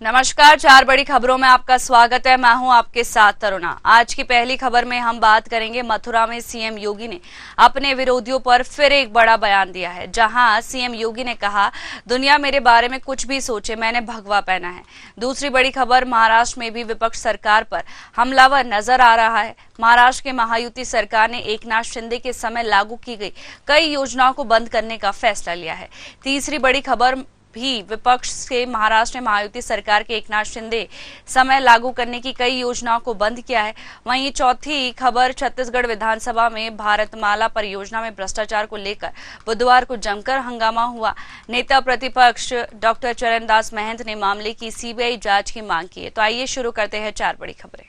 नमस्कार, चार बड़ी खबरों में आपका स्वागत है। मैं हूं आपके साथ तरुणा। आज की पहली खबर में हम बात करेंगे मथुरा में सीएम योगी ने अपने विरोधियों पर फिर एक बड़ा बयान दिया है, जहां सीएम योगी ने कहा, दुनिया मेरे बारे में कुछ भी सोचे, मैंने भगवा पहना है। दूसरी बड़ी खबर, महाराष्ट्र में भी विपक्ष सरकार पर हमलावर नजर आ रहा है। महाराष्ट्र के महायुति सरकार ने एकनाथ शिंदे के समय लागू की गई कई योजनाओं को बंद करने का फैसला लिया है। तीसरी बड़ी खबर भी, विपक्ष से महाराष्ट्र ने महायुति सरकार के एकनाथ शिंदे समय लागू करने की कई योजनाओं को बंद किया है। वहीं चौथी खबर, छत्तीसगढ़ विधानसभा में भारतमाला परियोजना में भ्रष्टाचार को लेकर बुधवार को जमकर हंगामा हुआ। नेता प्रतिपक्ष डॉक्टर चरणदास महंत ने मामले की सीबीआई जांच की मांग की है। तो आइए शुरू करते हैं चार बड़ी खबरें।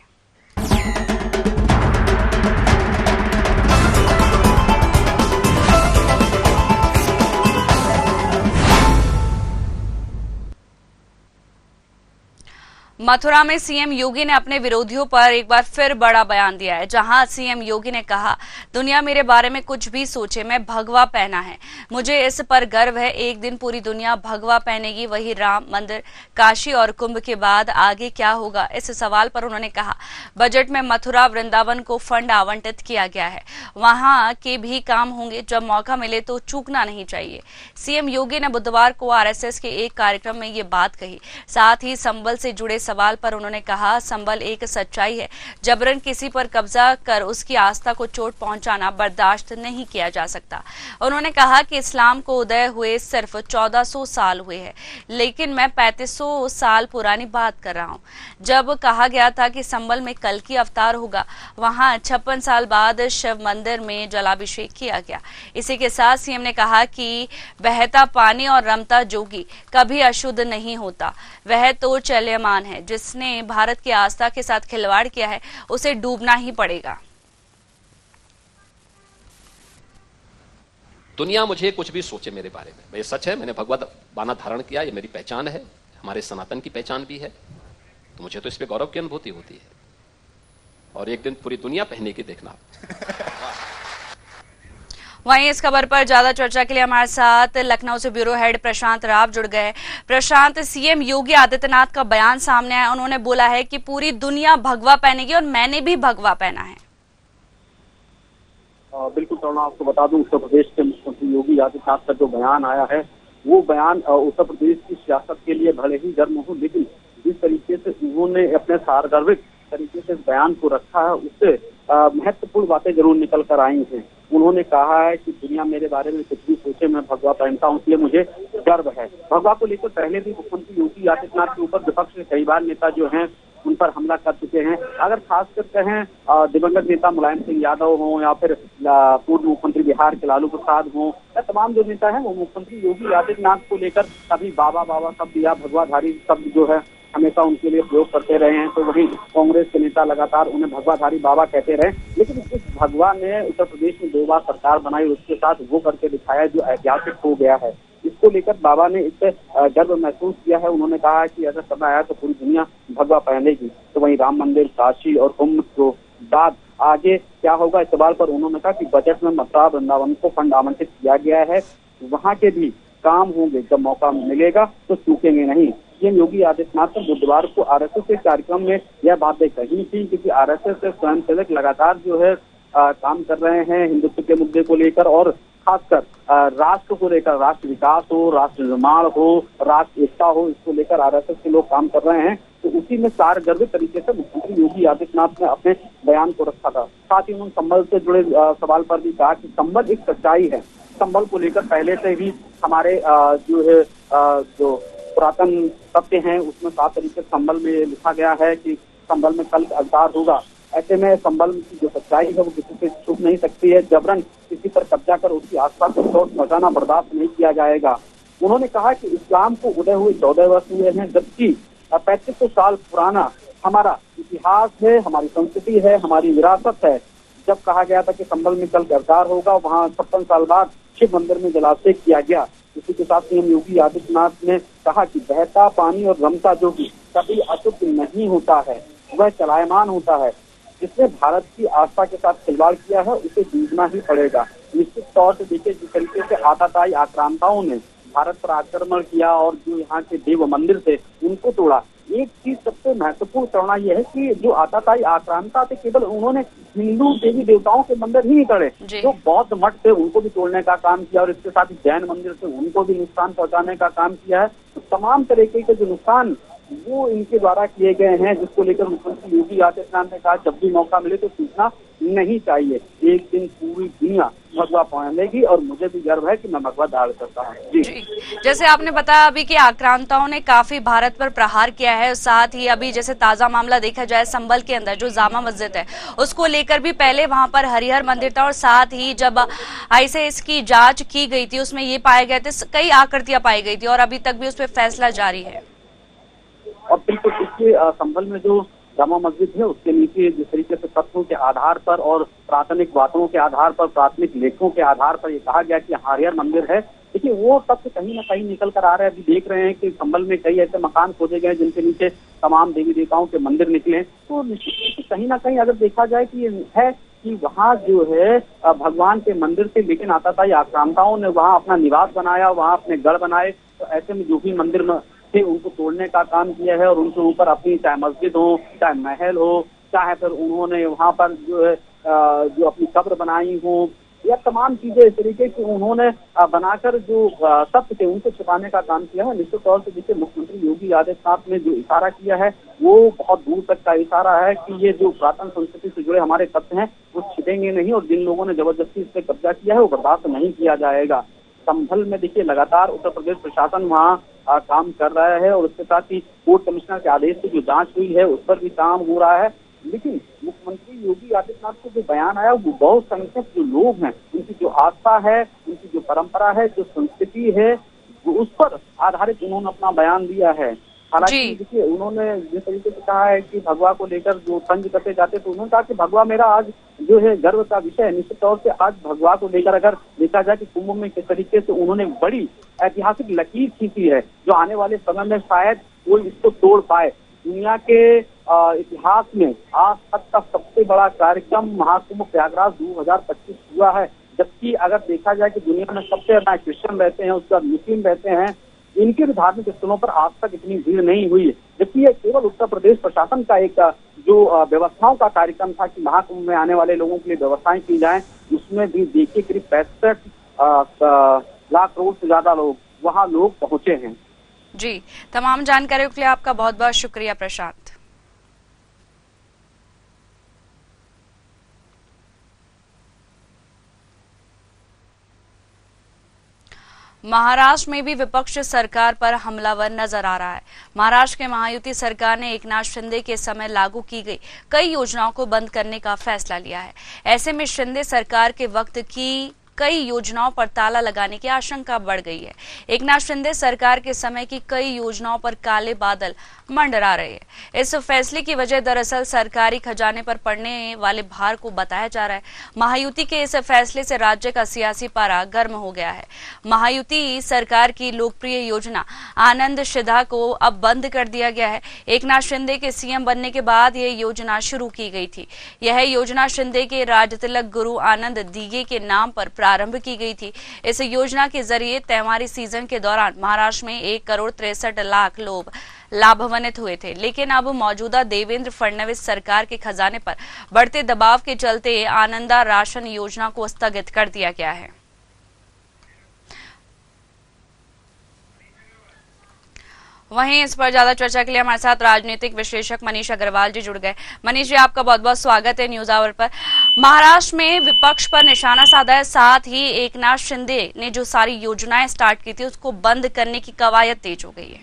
मथुरा में सीएम योगी ने अपने विरोधियों पर एक बार फिर बड़ा बयान दिया है, जहां सीएम योगी ने कहा, दुनिया मेरे बारे में कुछ भी सोचे, मैं भगवा पहना है। मुझे इस पर गर्व है। एक दिन पूरी दुनिया भगवा पहनेगी, वही राम मंदिर, काशी और कुंभ के बाद आगे क्या होगा? इस सवाल पर उन्होंने कहा, बजट में मथुरा वृंदावन को फंड आवंटित किया गया है, वहां के भी काम होंगे। जब मौका मिले तो चूकना नहीं चाहिए। सीएम योगी ने बुधवार को आरएसएस के एक कार्यक्रम में ये बात कही। साथ ही संबल से जुड़े सवाल पर उन्होंने कहा, संबल एक सच्चाई है। जबरन किसी पर कब्जा कर उसकी आस्था को चोट पहुंचाना बर्दाश्त नहीं किया जा सकता। उन्होंने कहा कि इस्लाम को उदय हुए सिर्फ 1400 साल हुए हैं, लेकिन मैं 3500 साल पुरानी बात कर रहा हूं। जब कहा गया था कि संबल में कल की अवतार होगा, वहां 56 साल बाद शिव मंदिर में जलाभिषेक किया गया। इसी के साथ सीएम ने कहा कि बहता पानी और रमता जोगी कभी अशुद्ध नहीं होता, वह तो चलयमान है। जिसने भारत की आस्था के साथ खिलवाड़ किया है, उसे डूबना ही पड़ेगा। दुनिया मुझे कुछ भी सोचे मेरे बारे में, ये सच है। मैंने भगवा बाना धारण किया, ये मेरी पहचान है, हमारे सनातन की पहचान भी है। तो मुझे तो इस पे गौरव की अनुभूति होती है, और एक दिन पूरी दुनिया पहने की देखना। वहीं इस खबर पर ज्यादा चर्चा के लिए हमारे साथ लखनऊ से ब्यूरो हेड प्रशांत राव जुड़ गए। प्रशांत, सीएम योगी आदित्यनाथ का बयान सामने आया। उन्होंने बोला है कि पूरी दुनिया भगवा पहनेगी और मैंने भी भगवा पहना है। बिल्कुल तरुणा, आपको बता दूं, उत्तर प्रदेश के मुख्यमंत्री योगी आदित्यनाथ का जो बयान आया है, वो बयान उत्तर प्रदेश की सियासत के लिए भले ही गर्म हो, लेकिन जिस तरीके से उन्होंने अपने सारगर्भित तरीके से इस बयान को रखा है, उससे महत्वपूर्ण बातें जरूर निकल कर आई हैं। उन्होंने कहा है कि दुनिया मेरे बारे में कुछ भी सोचे, मैं भगवा पहनता हूं, इसलिए मुझे गर्व है। भगवा को लेकर पहले भी मुख्यमंत्री योगी आदित्यनाथ के ऊपर विपक्ष के कई बार नेता जो हैं उन पर हमला कर चुके हैं। अगर खासकर कहें दिवंगत नेता मुलायम सिंह यादव हों, या फिर पूर्व मुख्यमंत्री बिहार के लालू प्रसाद हों, या तमाम जो नेता हैं, वो मुख्यमंत्री योगी आदित्यनाथ को लेकर कभी बाबा बाबा शब्द या भगवाधारी शब्द जो है हमेशा उनके लिए प्रयोग करते रहे हैं। तो वहीं कांग्रेस के नेता लगातार उन्हें भगवाधारी बाबा कहते रहे, लेकिन इस भगवा ने उत्तर प्रदेश में 2 बार सरकार बनाई, उसके साथ वो करके दिखाया जो ऐतिहासिक हो गया है। इसको लेकर बाबा ने इससे गर्व महसूस किया है। उन्होंने कहा है कि अगर समय आया तो पूरी दुनिया भगवा पहनेगी। तो वहीं राम मंदिर, काशी और कुंभ को बाद आगे क्या होगा, इस सवाल पर उन्होंने कहा कि बजट में मथुरा वृंदावन को फंड आवंटित किया गया है, वहाँ के भी काम होंगे। जब मौका मिलेगा तो चूकेंगे नहीं। सीएम योगी आदित्यनाथ ने बुधवार को आरएसएस के कार्यक्रम में यह बातें कही थी, क्योंकि आरएसएस के स्वयंसेवक लगातार जो है काम कर रहे हैं हिंदुत्व के मुद्दे को लेकर, और खासकर राष्ट्र को लेकर, राष्ट्र विकास हो, राष्ट्र निर्माण हो, राष्ट्र एकता हो, इसको लेकर आरएसएस के लोग काम कर रहे हैं। तो उसी में सारगर्भित तरीके से मुख्यमंत्री योगी आदित्यनाथ ने अपने बयान को रखा था। साथ ही उन्होंने संबल से जुड़े सवाल पर भी कहा कि संबल एक सच्चाई है। संबल को लेकर पहले से ही हमारे जो है जो पुरातन सत्य हैं, उसमें साफ तरीके से संबल में लिखा गया है कि संबल में कल अवतार होगा। ऐसे में संबल की जो सच्चाई है वो किसी से छुप नहीं सकती है। जबरन किसी पर कब्जा कर उसकी आस्था को चोट पहुंचाना बर्दाश्त नहीं किया जाएगा। उन्होंने कहा कि इस्लाम को उदय हुए 14 वर्ष हुए हैं, जबकि 3500 साल पुराना हमारा इतिहास है, हमारी संस्कृति है, हमारी विरासत है। जब कहा गया था कि संबल में कल अवतार होगा, वहाँ 56 साल बाद शिव मंदिर में जलाभिषेक किया गया। इसी के साथ सीएम योगी आदित्यनाथ ने कहा कि बहता पानी और रमता जोगी कभी अशुद्ध नहीं होता है, वह चलायमान होता है। जिसने भारत की आस्था के साथ खिलवाड़ किया है, उसे डूबना ही पड़ेगा। निश्चित तौर से देखिए, जिस तरीके से आताताई आक्रांताओं ने भारत पर आक्रमण किया और जो यहाँ के देव मंदिर थे उनको तोड़ा, एक चीज सबसे महत्वपूर्ण करना यह है कि जो आताताई आक्रांता थे, केवल उन्होंने हिंदू देवी देवताओं के मंदिर ही नहीं तोड़े, जो बौद्ध मठ थे उनको भी तोड़ने का काम किया, और इसके साथ ही जैन मंदिर थे उनको भी नुकसान पहुंचाने का काम किया है। तो तमाम तरीके के जो नुकसान वो इनके द्वारा किए गए हैं, जिसको लेकर मुख्यमंत्री योगी आदित्यनाथ ने कहा जब भी मौका मिले तो सूचना नहीं चाहिए। एक दिन पूरी दुनिया भगवा पहनेगी और मुझे भी गर्व है कि मैं भगवा धारण करता हूँ। जी, जैसे आपने बताया अभी कि आक्रांताओं ने काफी भारत पर प्रहार किया है, साथ ही अभी जैसे ताजा मामला देखा जाए संभल के अंदर जो जामा मस्जिद है उसको लेकर भी पहले वहां पर हरिहर मंदिर था, और साथ ही जब ICS की जांच की गई थी उसमें ये पाए गए थे, कई आकृतियां पाई गई थी और अभी तक भी उस पर फैसला जारी है। और बिल्कुल इसके संभल में जो जामा मस्जिद है उसके नीचे जिस तरीके से तथ्यों के आधार पर और प्राथमिक बातों के आधार पर, प्राथमिक लेखों के आधार पर ये कहा गया कि हरिहर मंदिर है, देखिए वो तथ्य कहीं ना कहीं निकल कर आ रहे हैं। अभी देख रहे हैं कि संभल में कई ऐसे मकान खोजे गए जिनके नीचे तमाम देवी देवताओं के मंदिर निकले, तो निश्चित रूप से कहीं ना कहीं अगर देखा जाए कि ये है कि वहाँ जो है भगवान के मंदिर थे, लेकिन आताताई आक्रांताओं ने वहाँ अपना निवास बनाया, वहाँ अपने गढ़ बनाए, तो ऐसे में जो भी मंदिर में थे उनको तोड़ने का काम किया है और उनके ऊपर अपनी चाहे मस्जिद हो, चाहे महल हो, चाहे फिर उन्होंने वहाँ पर जो है जो अपनी कब्र बनाई हो, या तमाम चीजें इस तरीके की उन्होंने बनाकर जो सत्य थे उनको छिपाने का काम किया है। निश्चित तौर से देखिए मुख्यमंत्री योगी आदित्यनाथ ने जो इशारा किया है वो बहुत दूर तक का इशारा है कि ये जो पुरातन संस्कृति से जुड़े हमारे तथ्य हैं वो छिपेंगे नहीं, और जिन लोगों ने जबरदस्ती इस पर कब्जा किया है वो बर्दाश्त नहीं किया जाएगा। संभल में देखिए लगातार उत्तर प्रदेश प्रशासन वहाँ काम कर रहा है, और उसके साथ ही कोर्ट कमिश्नर के आदेश से जो जांच हुई है उस पर भी काम हो रहा है। लेकिन मुख्यमंत्री योगी आदित्यनाथ को जो बयान आया वो बहुत संख्यक जो लोग हैं उनकी जो आस्था है, उनकी जो परंपरा है, जो संस्कृति है, उस पर आधारित उन्होंने अपना बयान दिया है। हालांकि देखिए उन्होंने जिस तरीके से कहा है कि भगवा को लेकर जो तंज कसे जाते तो उन्होंने कहा कि भगवा मेरा आज जो है गर्व का विषय है। निश्चित तौर से आज भगवा को लेकर अगर देखा जाए कि कुंभ में किस तरीके से उन्होंने बड़ी ऐतिहासिक लकीर खींची है जो आने वाले समय में शायद कोई इसको तोड़ पाए। दुनिया के इतिहास में आज तक का सबसे बड़ा कार्यक्रम महाकुंभ प्रयागराज 2025 हुआ है, जबकि अगर देखा जाए कि दुनिया में सबसे ज्यादा क्रिश्चियन रहते हैं, उसके बाद मुस्लिम रहते हैं, इनके धार्मिक स्थलों पर आज तक इतनी भीड़ नहीं हुई है। जबकि ये केवल उत्तर प्रदेश प्रशासन का एक जो व्यवस्थाओं का कार्यक्रम था कि महाकुंभ में आने वाले लोगों के लिए व्यवस्थाएं की जाएं, उसमें भी देखिए करीब 65 लाख करोड़ से ज्यादा लोग वहां लोग पहुंचे हैं। जी, तमाम जानकारियों के लिए आपका बहुत बहुत शुक्रिया प्रशांत। महाराष्ट्र में भी विपक्ष सरकार पर हमलावर नजर आ रहा है। महाराष्ट्र के महायुति सरकार ने एकनाथ शिंदे के समय लागू की गई कई योजनाओं को बंद करने का फैसला लिया है। ऐसे में शिंदे सरकार के वक्त की कई योजनाओं पर ताला लगाने की आशंका बढ़ गई है। एकनाथ शिंदे सरकार के समय की कई योजनाओं पर काले बादल मंडरा रहे हैं। इस फैसले की वजह दरअसल सरकारी खजाने पर पड़ने वाले भार को बताया जा रहा है। महायुति के इस फैसले से राज्य का सियासी पारा गर्म हो गया है। महायुति सरकार की लोकप्रिय योजना आनंद शिधा को अब बंद कर दिया गया है। एकनाथ शिंदे के सीएम बनने के बाद यह योजना शुरू की गई थी। यह योजना शिंदे के राजतिलक गुरु आनंद दीघे के नाम पर प्रारंभ की गई थी। इस योजना के जरिए त्योहारी सीजन के दौरान महाराष्ट्र में 1,63,00,000 लोग लाभान्वित हुए थे, लेकिन अब मौजूदा देवेंद्र फडणवीस सरकार के खजाने पर बढ़ते दबाव के चलते आनंदा राशन योजना को स्थगित कर दिया गया है। वहीं इस पर ज्यादा चर्चा के लिए हमारे साथ राजनीतिक विश्लेषक मनीष अग्रवाल जी जुड़ गए। मनीष जी, आपका बहुत बहुत स्वागत है न्यूज आवर पर। महाराष्ट्र में विपक्ष पर निशाना साधा है, साथ ही एकनाथ शिंदे ने जो सारी योजनाएं स्टार्ट की थी उसको बंद करने की कवायद तेज हो गई है।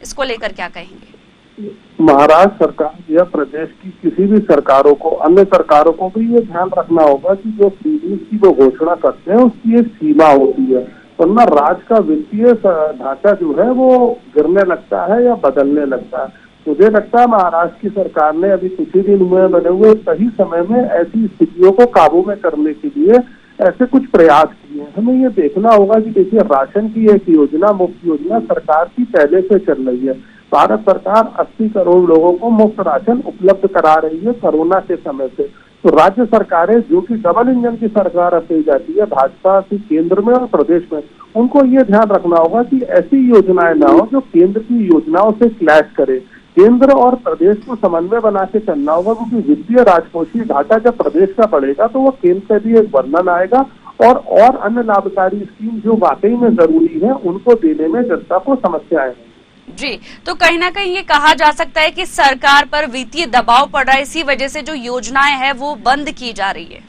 इसको लेकर क्या कहेंगे? महाराष्ट्र सरकार या प्रदेश की किसी भी सरकारों को, अन्य सरकारों को भी ये ध्यान रखना होगा कि जो फीलिंग्स की वो घोषणा करते हैं उसकी एक सीमा होती है, वरना राज्य का वित्तीय ढांचा जो है वो गिरने लगता है या बदलने लगता है। मुझे लगता है महाराष्ट्र की सरकार ने अभी कुछ ही दिन में बने हुए सही समय में ऐसी स्थितियों को काबू में करने के लिए ऐसे कुछ प्रयास किए हैं। हमें ये देखना होगा कि देखिए राशन की एक योजना, मुफ्त योजना सरकार की पहले से चल रही है। भारत सरकार 80 करोड़ लोगों को मुफ्त राशन उपलब्ध करा रही है कोरोना के समय से। तो राज्य सरकारें जो कि डबल इंजन की सरकार अपनी जाती है, भाजपा की केंद्र में और प्रदेश में, उनको ये ध्यान रखना होगा कि ऐसी योजनाएं ना हो जो केंद्र की योजनाओं से क्लैश करे। केंद्र और प्रदेश को समन्वय बना के चलना होगा, क्योंकि वित्तीय राजकोषीय घाटा जब प्रदेश का पड़ेगा तो वो केंद्र से भी एक वर्णन आएगा और अन्य लाभकारी स्कीम जो वाकई में जरूरी है उनको देने में जनता को समस्याएं हैं। जी, तो कहीं ना कहीं ये कहा जा सकता है कि सरकार पर वित्तीय दबाव पड़ रहा है, इसी वजह से जो योजनाएं हैं वो बंद की जा रही है।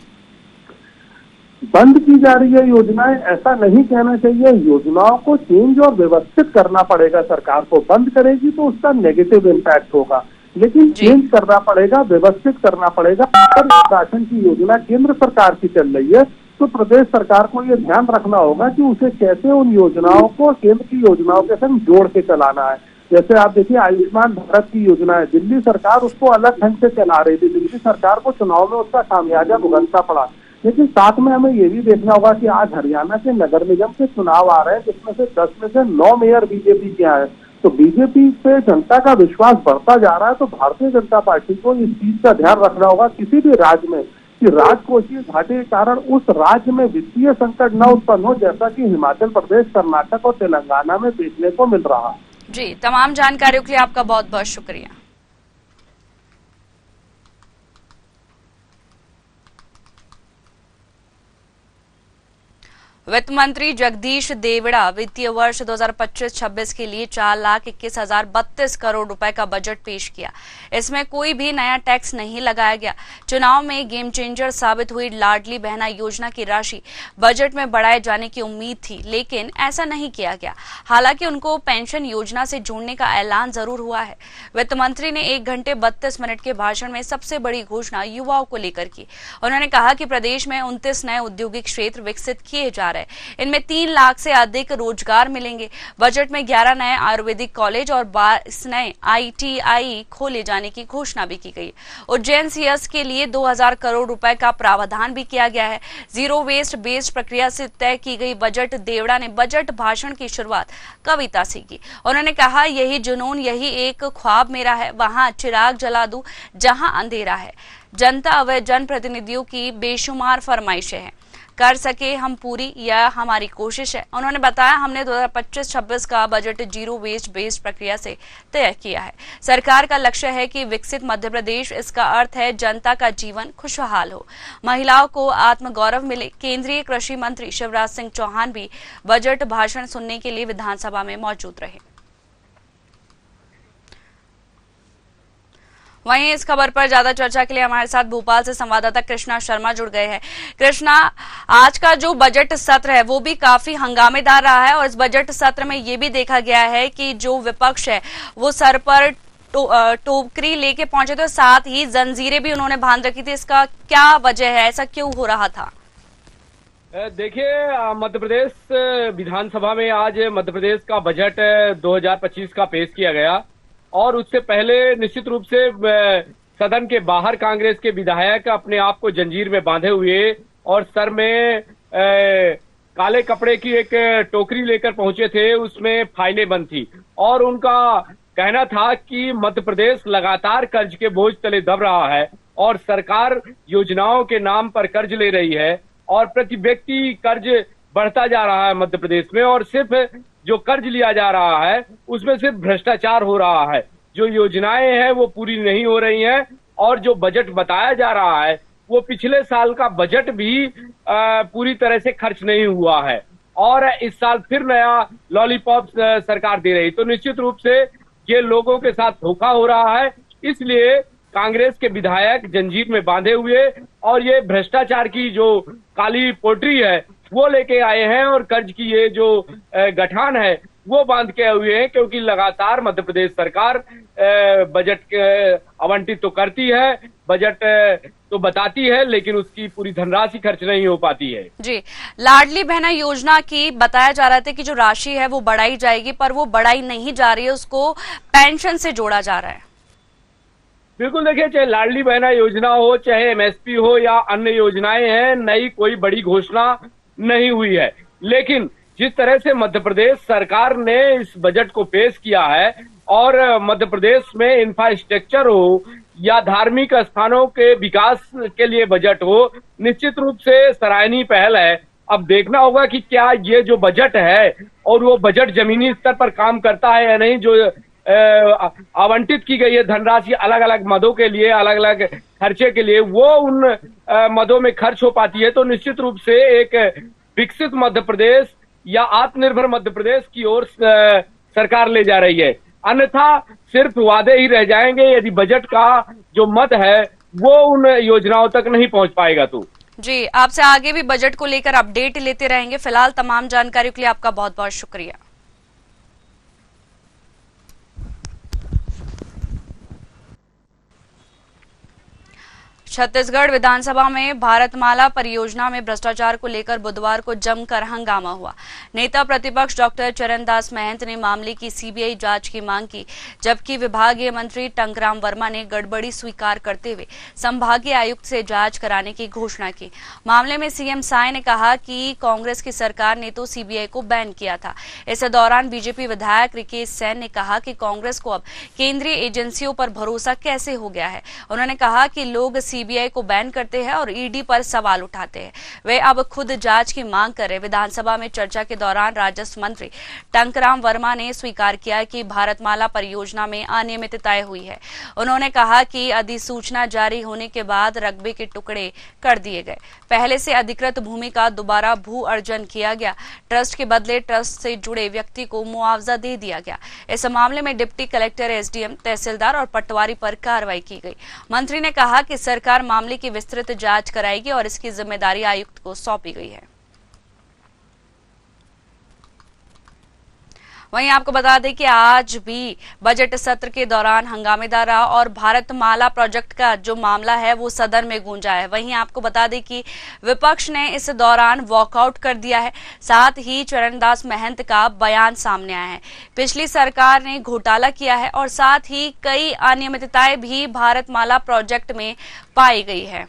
बंद की जा रही है योजनाएं, ऐसा नहीं कहना चाहिए। योजनाओं को चेंज और व्यवस्थित करना पड़ेगा। सरकार को बंद करेगी तो उसका नेगेटिव इम्पैक्ट होगा, लेकिन चेंज करना पड़ेगा, व्यवस्थित करना पड़ेगा। अगर राशन की योजना केंद्र सरकार की चल रही है तो प्रदेश सरकार को ये ध्यान रखना होगा कि उसे कैसे उन योजनाओं को केंद्र की योजनाओं के संग जोड़ के चलाना है। जैसे आप देखिए आयुष्मान भारत की योजना है, दिल्ली सरकार उसको अलग ढंग से चला रही थी, दिल्ली सरकार को चुनाव में उसका खामियाजा भुगतना पड़ा। लेकिन साथ में हमें ये भी देखना होगा कि आज हरियाणा के नगर निगम के चुनाव आ रहे हैं, जिसमें से 10 में से 9 मेयर बीजेपी के आए। तो बीजेपी पे जनता का विश्वास बढ़ता जा रहा है, तो भारतीय जनता पार्टी को इस चीज का ध्यान रखना होगा किसी भी राज्य में कि राजकोषीय घाटे के कारण उस राज्य में वित्तीय संकट न उत्पन्न हो, जैसा कि हिमाचल प्रदेश, कर्नाटक और तेलंगाना में देखने को मिल रहा है। जी, तमाम जानकारियों के लिए आपका बहुत बहुत शुक्रिया। वित्त मंत्री जगदीश देवड़ा वित्तीय वर्ष 2025-26 के लिए 4,21,032 करोड़ रुपए का बजट पेश किया। इसमें कोई भी नया टैक्स नहीं लगाया गया। चुनाव में गेम चेंजर साबित हुई लाडली बहना योजना की राशि बजट में बढ़ाए जाने की उम्मीद थी, लेकिन ऐसा नहीं किया गया। हालांकि उनको पेंशन योजना से जोड़ने का ऐलान जरूर हुआ है। वित्त मंत्री ने 1 घंटे 32 मिनट के भाषण में सबसे बड़ी घोषणा युवाओं को लेकर की। उन्होंने कहा कि प्रदेश में 29 नए औद्योगिक क्षेत्र विकसित किए जा रहे हैं। इनमें 3 लाख से अधिक रोजगार मिलेंगे। बजट में 11 नए आयुर्वेदिक कॉलेज और 22 नए ITI खोले जाने की घोषणा भी की गई। उज्जैन CS के लिए 2000 करोड़ रुपए का प्रावधान भी किया गया है। जीरो वेस्ट बेस्ड प्रक्रिया से तय की गई बजट। देवड़ा ने बजट भाषण की शुरुआत कविता से की। उन्होंने कहा, यही जुनून, यही एक ख्वाब मेरा है, वहां चिराग जला दूं जहां अंधेरा है। जनता व जनप्रतिनिधियों की बेशुमार फरमाइशें हैं, कर सके हम पूरी, यह हमारी कोशिश है। उन्होंने बताया, हमने 2025-26 का बजट जीरो वेस्ट बेस्ड प्रक्रिया से तय किया है। सरकार का लक्ष्य है कि विकसित मध्य प्रदेश। इसका अर्थ है जनता का जीवन खुशहाल हो, महिलाओं को आत्मगौरव मिले। केंद्रीय कृषि मंत्री शिवराज सिंह चौहान भी बजट भाषण सुनने के लिए विधानसभा में मौजूद रहे। वहीं इस खबर पर ज्यादा चर्चा के लिए हमारे साथ भोपाल से संवाददाता कृष्णा शर्मा जुड़ गए हैं। कृष्णा, आज का जो बजट सत्र है वो भी काफी हंगामेदार रहा है और इस बजट सत्र में ये भी देखा गया है कि जो विपक्ष है वो सर पर टोकरी लेके पहुंचे थे, साथ ही जंजीरें भी उन्होंने बांध रखी थी। इसका क्या वजह है, ऐसा क्यों हो रहा था? देखिए, मध्य प्रदेश विधानसभा में आज मध्य प्रदेश का बजट 2025 का पेश किया गया और उससे पहले निश्चित रूप से सदन के बाहर कांग्रेस के विधायक अपने आप को जंजीर में बांधे हुए और सर में काले कपड़े की एक टोकरी लेकर पहुंचे थे, उसमें फाइलें बंद थी और उनका कहना था कि मध्य प्रदेश लगातार कर्ज के बोझ तले दब रहा है और सरकार योजनाओं के नाम पर कर्ज ले रही है और प्रति व्यक्ति कर्ज बढ़ता जा रहा है मध्य प्रदेश में और सिर्फ जो कर्ज लिया जा रहा है उसमें सिर्फ भ्रष्टाचार हो रहा है। जो योजनाएं हैं वो पूरी नहीं हो रही हैं और जो बजट बताया जा रहा है वो पिछले साल का बजट भी पूरी तरह से खर्च नहीं हुआ है और इस साल फिर नया लॉलीपॉप सरकार दे रही। तो निश्चित रूप से ये लोगों के साथ धोखा हो रहा है, इसलिए कांग्रेस के विधायक जंजीर में बांधे हुए और ये भ्रष्टाचार की जो काली पोटरी है वो लेके आए हैं और कर्ज की ये जो गठान है वो बांध के हुए हैं, क्योंकि लगातार मध्य प्रदेश सरकार बजट आवंटित तो करती है, बजट तो बताती है, लेकिन उसकी पूरी धनराशि खर्च नहीं हो पाती है। जी, लाडली बहना योजना की बताया जा रहा था कि जो राशि है वो बढ़ाई जाएगी, पर वो बढ़ाई नहीं जा रही है, उसको पेंशन से जोड़ा जा रहा है। बिल्कुल, देखिए, चाहे लाडली बहना योजना हो, चाहे MSP हो या अन्य योजनाएं हैं, नई कोई बड़ी घोषणा नहीं हुई है। लेकिन जिस तरह से मध्य प्रदेश सरकार ने इस बजट को पेश किया है और मध्य प्रदेश में इंफ्रास्ट्रक्चर हो या धार्मिक स्थानों के विकास के लिए बजट हो, निश्चित रूप से सराहनीय पहल है। अब देखना होगा कि क्या ये जो बजट है और वो बजट जमीनी स्तर पर काम करता है या नहीं। जो आवंटित की गई है धनराशि अलग अलग मदों के लिए, अलग अलग खर्चे के लिए, वो उन मदों में खर्च हो पाती है, तो निश्चित रूप से एक विकसित मध्य प्रदेश या आत्मनिर्भर मध्य प्रदेश की ओर सरकार ले जा रही है। अन्यथा सिर्फ वादे ही रह जाएंगे यदि बजट का जो मद है वो उन योजनाओं तक नहीं पहुंच पाएगा। तो जी, आपसे आगे भी बजट को लेकर अपडेट लेते रहेंगे। फिलहाल तमाम जानकारियों के लिए आपका बहुत बहुत शुक्रिया। छत्तीसगढ़ विधानसभा में भारतमाला परियोजना में भ्रष्टाचार को लेकर बुधवार को जमकर हंगामा हुआ। नेता प्रतिपक्ष डॉक्टर चरणदास महंत ने मामले की सीबीआई जांच की मांग की, जबकि विभागीय मंत्री टंकराम वर्मा ने गड़बड़ी स्वीकार करते हुए संभागीय आयुक्त से जांच कराने की घोषणा की। मामले में सीएम साय ने कहा कि कांग्रेस की सरकार ने तो सीबीआई को बैन किया था। इस दौरान बीजेपी विधायक रिकेश सैन ने कहा कि कांग्रेस को अब केंद्रीय एजेंसियों पर भरोसा कैसे हो गया है। उन्होंने कहा कि लोग सीबीआई को बैन करते हैं और ईडी पर सवाल उठाते हैं, वे अब खुद जांच की मांग कर रहे। विधानसभा में चर्चा के दौरान राजस्व मंत्री टंकराम वर्मा ने स्वीकार किया कि भारतमाला परियोजना में अनियमितताएं हुई है। उन्होंने कहा कि अधिसूचना जारी होने के बाद रकबे के टुकड़े कर दिए गए, पहले से अधिकृत भूमि का दोबारा भू अर्जन किया गया, ट्रस्ट के बदले ट्रस्ट से जुड़े व्यक्ति को मुआवजा दे दिया गया। इस मामले में डिप्टी कलेक्टर, एसडीएम, तहसीलदार और पटवारी पर कार्रवाई की गई। मंत्री ने कहा कि सरकार मामले की विस्तृत जांच कराएगी और इसकी जिम्मेदारी आयुक्त को सौंपी गई है। वहीं आपको बता दें कि आज भी बजट सत्र के दौरान हंगामेदार रहा और भारतमाला प्रोजेक्ट का जो मामला है वो सदन में गूंजा है। वहीं आपको बता दें कि विपक्ष ने इस दौरान वॉकआउट कर दिया है। साथ ही चरणदास महंत का बयान सामने आया है। पिछली सरकार ने घोटाला किया है और साथ ही कई अनियमितताएं भी भारतमाला प्रोजेक्ट में पाई गई है।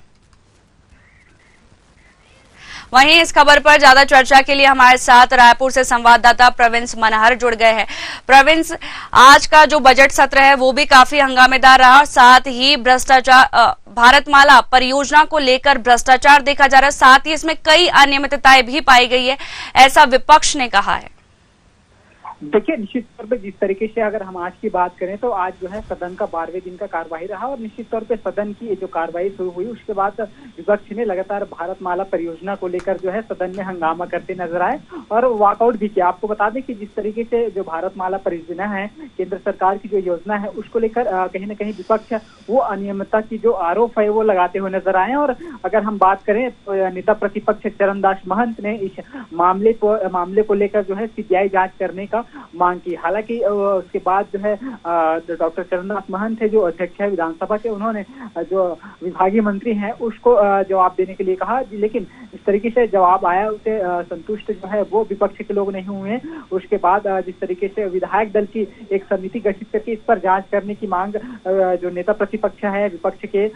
वहीं इस खबर पर ज्यादा चर्चा के लिए हमारे साथ रायपुर से संवाददाता प्रविंस मनहर जुड़ गए हैं। प्रविंस, आज का जो बजट सत्र है वो भी काफी हंगामेदार रहा, साथ ही भ्रष्टाचार, भारतमाला परियोजना को लेकर भ्रष्टाचार देखा जा रहा है, साथ ही इसमें कई अनियमितताएं भी पाई गई है, ऐसा विपक्ष ने कहा है। देखिए, निश्चित तौर पे जिस तरीके से अगर हम आज की बात करें तो आज जो है सदन का 12वें दिन का कार्यवाही रहा और निश्चित तौर पे सदन की जो कार्यवाही शुरू हुई उसके बाद विपक्ष ने लगातार भारतमाला परियोजना को लेकर जो है सदन में हंगामा करते नजर आए और वॉकआउट भी किया। आपको बता दें कि जिस तरीके से जो भारतमाला परियोजना है, केंद्र सरकार की जो योजना है, उसको लेकर कहीं न कहीं विपक्ष वो अनियमितता की जो आरोप है वो लगाते हुए नजर आए। और अगर हम बात करें तो नेता प्रतिपक्ष चरणदास महंत ने इस मामले को लेकर जो है सीबीआई जांच करने का मांग की। हालांकि उसके बाद जो है डॉक्टर चरणदास महंत है जो अध्यक्ष है विधानसभा के, उन्होंने जो विभागीय मंत्री हैं उसको जवाब देने के लिए कहा, लेकिन इस तरीके से जवाब आया उसे संतुष्ट जो है वो विपक्ष के लोग नहीं हुए। उसके बाद जिस तरीके से विधायक दल की एक समिति गठित करके इस पर जांच करने की मांग जो नेता प्रतिपक्ष है विपक्ष के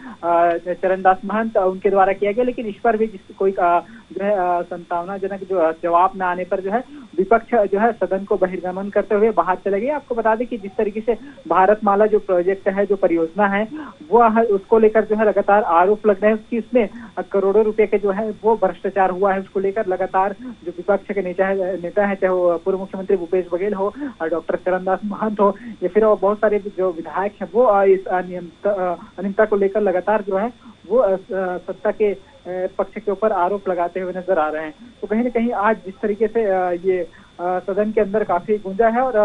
चरणदास महंत उनके द्वारा किया गया, लेकिन इस पर भी कोई जो है संभावनाजनक जो जवाब न आने पर जो है विपक्ष जो है सदन को बहिर्गमन करते हुए बाहर चले गए। आपको बता दें कि जिस तरीके से भारतमाला जो प्रोजेक्ट है, जो परियोजना है, वो उसको लेकर जो है लगातार आरोप लग रहे हैं कि इसमें करोड़ों रुपए के जो है वो भ्रष्टाचार हुआ है। उसको लेकर लगातार जो विपक्ष के नेता है, चाहे वो पूर्व मुख्यमंत्री भूपेश बघेल हो, डॉक्टर चरणदास महंत हो या फिर बहुत सारे जो विधायक हैं, वो इस अनियमितता को लेकर लगातार जो है वो सत्ता के पक्ष के ऊपर आरोप लगाते हुए नजर आ रहे हैं। तो कहीं न कहीं आज जिस तरीके से ये सदन के अंदर काफी गूंजा है और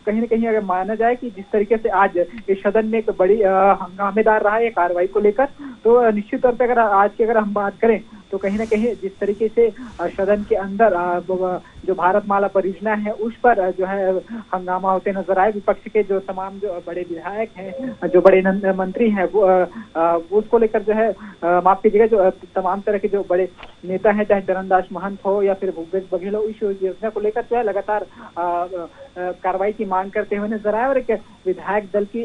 कहीं न कहीं अगर माना जाए कि जिस तरीके से आज इस सदन में एक बड़ी हंगामेदार रहा है कार्रवाई को लेकर, तो निश्चित तौर पे अगर हम बात करें तो कहीं न कहीं जिस तरीके से सदन के अंदर जो भारतमाला परियोजना है उस पर जो है हंगामा होते नजर आए। विपक्ष के जो तमाम जो बड़े विधायक हैं, जो बड़े मंत्री हैं, वो उसको लेकर जो है माफ कीजिएगा, जो तमाम तरह के जो बड़े नेता हैं, चाहे चरणदास महंत हो या फिर भूपेश बघेल हो, इस योजना को लेकर जो है लगातार कार्रवाई की मांग करते हुए नजर आए और एक विधायक दल की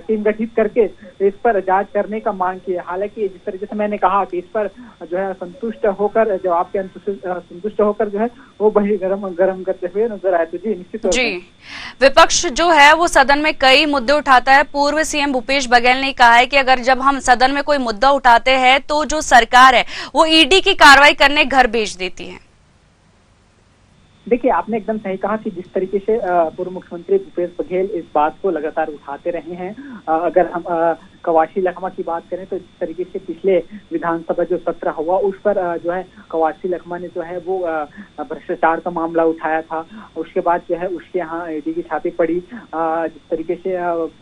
टीम गठित करके इस पर जांच करने का मांग की। हालांकि जिस तरीके से मैंने कहा कि इस पर जो है संतुष्ट होकर जवाब के संतुष्ट होकर जो है वो गरम करते हुए नजर आए। तो जी निश्चित जी, विपक्ष जो है वो सदन में कई मुद्दे उठाता है। पूर्व सीएम भूपेश बघेल ने कहा है कि अगर जब हम सदन में कोई मुद्दा उठाते हैं तो जो सरकार है वो ईडी की कार्रवाई करने घर भेज देती है। देखिए, आपने एकदम सही कहा कि जिस तरीके से पूर्व मुख्यमंत्री भूपेश बघेल इस बात को लगातार उठाते रहे हैं, अगर हम कवासी लखमा की बात करें तो जिस तरीके से पिछले विधानसभा जो सत्र हुआ उस पर जो है कवासी लखमा ने जो है वो भ्रष्टाचार का मामला उठाया था। उसके बाद जो है उसके यहाँ ईडी की छापी पड़ी। जिस तरीके से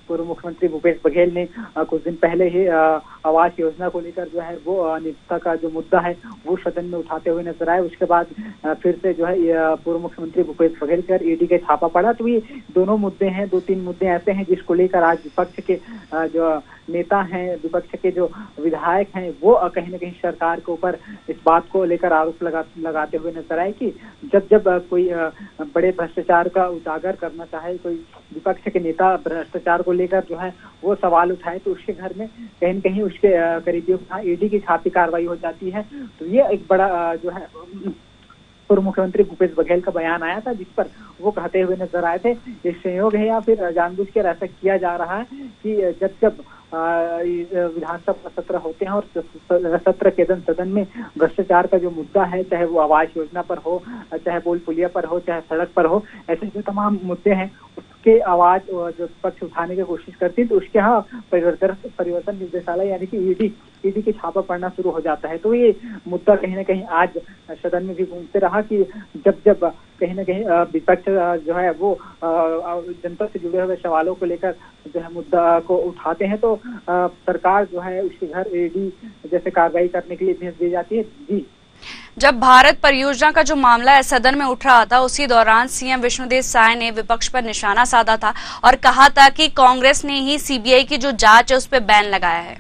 पूर्व मुख्यमंत्री भूपेश बघेल ने कुछ दिन पहले ही आवास योजना को लेकर जो है वो निजता का जो मुद्दा है वो सदन में उठाते हुए नजर आए। उसके बाद फिर से जो है पूर्व मुख्यमंत्री भूपेश बघेल पर ईडी के छापा पड़ा। तो ये दोनों मुद्दे हैं, 2-3 मुद्दे ऐसे हैं जिसको लेकर आज विपक्ष के जो नेता हैं, विपक्ष के जो विधायक हैं वो कहीं न कहीं सरकार के ऊपर इस बात को लेकर आरोप लगाते हुए नजर आए कि जब कोई बड़े भ्रष्टाचार का उजागर करना चाहे, कोई विपक्ष के नेता भ्रष्टाचार को लेकर जो है वो सवाल उठाए तो उसके घर में कहीं न कहीं उसके करीबियों के ईडी की छापी कार्रवाई हो जाती है। तो ये एक बड़ा जो है पूर्व मुख्यमंत्री भूपेश बघेल का बयान आया था जिस पर वो कहते हुए नजर आए थे ये संयोग है या फिर जानबूझकर ऐसा किया जा रहा है कि जब विधानसभा सत्र होते हैं और सत्र के दिन सदन में भ्रष्टाचार का जो मुद्दा है, चाहे वो आवास योजना पर हो, चाहे पुल पुलिया पर हो, चाहे सड़क पर हो, ऐसे जो तमाम मुद्दे हैं उसके आवाज जो पक्ष उठाने की कोशिश करती है तो उसके यहाँ परिवर्तन निर्देशालय यानी कि ईडी की छापा पड़ना शुरू हो जाता है। तो ये मुद्दा कहीं ना कहीं आज सदन में भी घूमते रहा कि जब कहीं ना कहीं विपक्ष जो है वो जनता से जुड़े हुए सवालों को लेकर जो है मुद्दा को उठाते हैं तो सरकार जो है उसके घर ईडी जैसे कार्रवाई करने के लिए भेज दी जाती है। जी, जब भारत परियोजना का जो मामला है सदन में उठ रहा था उसी दौरान सीएम विष्णुदेव साय ने विपक्ष पर निशाना साधा था और कहा था कि कांग्रेस ने ही सीबीआई की जो जांच है उस पर बैन लगाया है।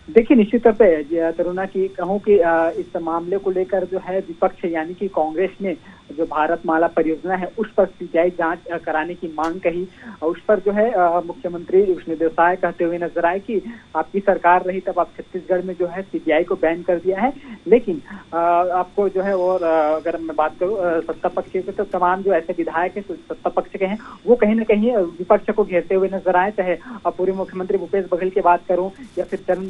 देखिए, निश्चित तौर पे तरुणा की कहूँ कि इस मामले को लेकर जो है विपक्ष यानी कि कांग्रेस ने जो भारतमाला परियोजना है उस पर सीबीआई जांच कराने की मांग कही। उस पर जो है मुख्यमंत्री विष्णुदेव साय कहते हुए नजर आए कि आपकी सरकार रही तब आप छत्तीसगढ़ में जो है सीबीआई को बैन कर दिया है, लेकिन आपको जो है और अगर मैं बात करूँ सत्ता पक्ष के तो तमाम जो ऐसे विधायक है सत्ता पक्ष के हैं वो कहीं ना कहीं विपक्ष को घेरते हुए नजर आए। चाहे पूर्व मुख्यमंत्री भूपेश बघेल की बात करूँ या फिर चरण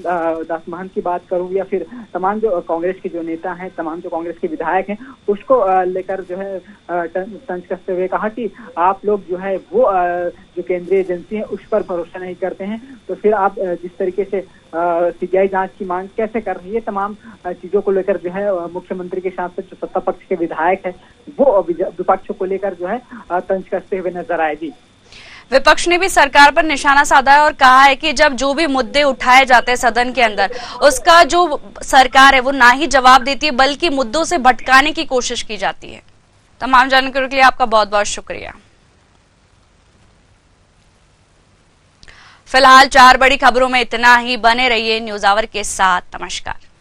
दास महंत की बात करूँ या फिर तमाम जो कांग्रेस के जो नेता हैं, तमाम जो कांग्रेस के विधायक हैं, उसको लेकर जो है तंज कसते हुए कहा कि आप लोग जो है वो जो केंद्रीय एजेंसी है उस पर भरोसा नहीं करते हैं तो फिर आप जिस तरीके से सीबीआई जांच की मांग कैसे कर रही है, तमाम चीजों को लेकर जो है मुख्यमंत्री के साथ जो सत्ता पक्ष के विधायक है वो विपक्ष को लेकर जो है तंज कसते हुए नजर आए। जी, विपक्ष ने भी सरकार पर निशाना साधा है और कहा है कि जब जो भी मुद्दे उठाए जाते हैं सदन के अंदर उसका जो सरकार है वो ना ही जवाब देती है बल्कि मुद्दों से भटकाने की कोशिश की जाती है। तमाम जानकारी के लिए आपका बहुत बहुत शुक्रिया। फिलहाल 4 बड़ी खबरों में इतना ही। बने रहिए न्यूज़ आवर के साथ। नमस्कार।